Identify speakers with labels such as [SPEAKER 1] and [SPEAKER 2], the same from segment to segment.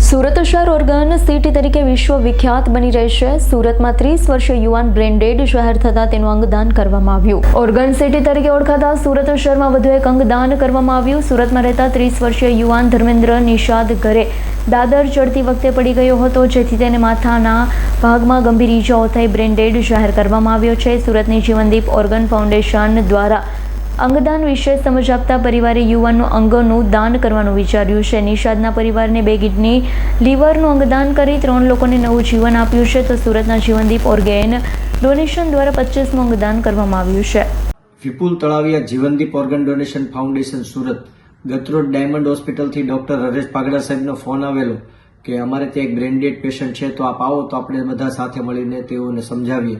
[SPEAKER 1] સુરત શહેર organ city તરીકે વિશ્વવિખ્યાત બની રહેશે। સુરતમાં 30 વર્ષીય યુવાન બ્રેન ડેડ જાહેર થતાં તેનું અંગદાન કરવામાં આવ્યું। ઓર્ગન સિટી તરીકે ઓળખાતા સુરત શહેરમાં વધુ એક અંગદાન કરવામાં આવ્યું। સુરતમાં રહેતા 30 વર્ષીય યુવાન ધર્મેન્દ્ર નિષાદ ઘરે દાદર ચડતી વખતે પડી ગયો હતો, જેથી તેને માથાના ભાગમાં ગંભીર ઈજાઓ થઈ બ્રેન ડેડ જાહેર કરવામાં આવ્યો છે। સુરતની જીવનદીપ ઓર્ગન ફાઉન્ડેશન દ્વારા અંગદાન વિશે સમજ આપતા પરિવારે યુવાનનું અંગનું દાન કરવાનું વિચાર્યું છે। નિષાદના પરિવારને 2 કિડની લીવરનું અંગદાન કરી 3 લોકોને નવું જીવન આપ્યું છે, તો સુરતના જીવનદીપ ઓર્ગેન ડોનેશન દ્વારા 25મું અંગદાન કરવામાં આવ્યું છે।
[SPEAKER 2] Vipul Talaviya Jeevandeep organ donation foundation Surat ગતરોજ ડાયમંડ હોસ્પિટલથી ડોક્ટર હરેશ પાગડા સાહેબનો ફોન આવેલો કે અમારે ત્યાં એક બ્રેન ડેડ પેશન્ટ છે, તો આપ આવો તો આપણે બધા સાથે મળીને તેઓને સમજાવીએ।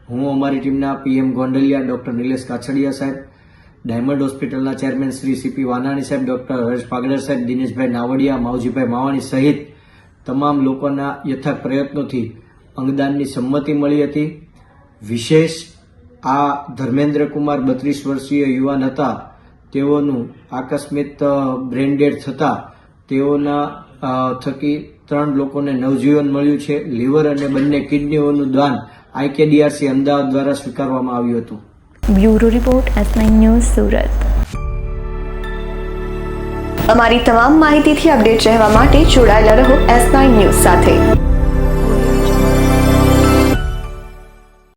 [SPEAKER 2] હું અમારી ટીમના PM ગોંડલિયા, ડોક્ટર નિલેશ કાછડિયા સાહેબ, ડાયમંડ હોસ્પિટલના ચેરમેન શ્રી CP વાનાણી સાહેબ, ડોક્ટર હરેશ પાગડા સાહેબ, દિનેશભાઈ નાવડિયા, માવજીભાઈ માવાણી સહિત તમામ લોકોના યથાર્થ પ્રયત્નોથી અંગદાનની સંમતિ મળી હતી। વિશેષ આ ધર્મેન્દ્ર કુમાર 32 વર્ષીય યુવાન હતા, તેઓનું આકસ્મિક બ્રેન ડેડ થતા તેઓના થકી 3 લોકોને નવજીવન મળ્યું છે। લીવર અને બંને કિડનીઓનું દાન IKDRC અમદાવાદ દ્વારા સ્વીકારવામાં આવ્યું હતું।
[SPEAKER 1] Bureau report S9 news Surat.
[SPEAKER 3] અમારી તમામ માહિતીથી અપડેટ રહેવા માટે જોડાયેલા રહો S9 ન્યૂઝ સાથે।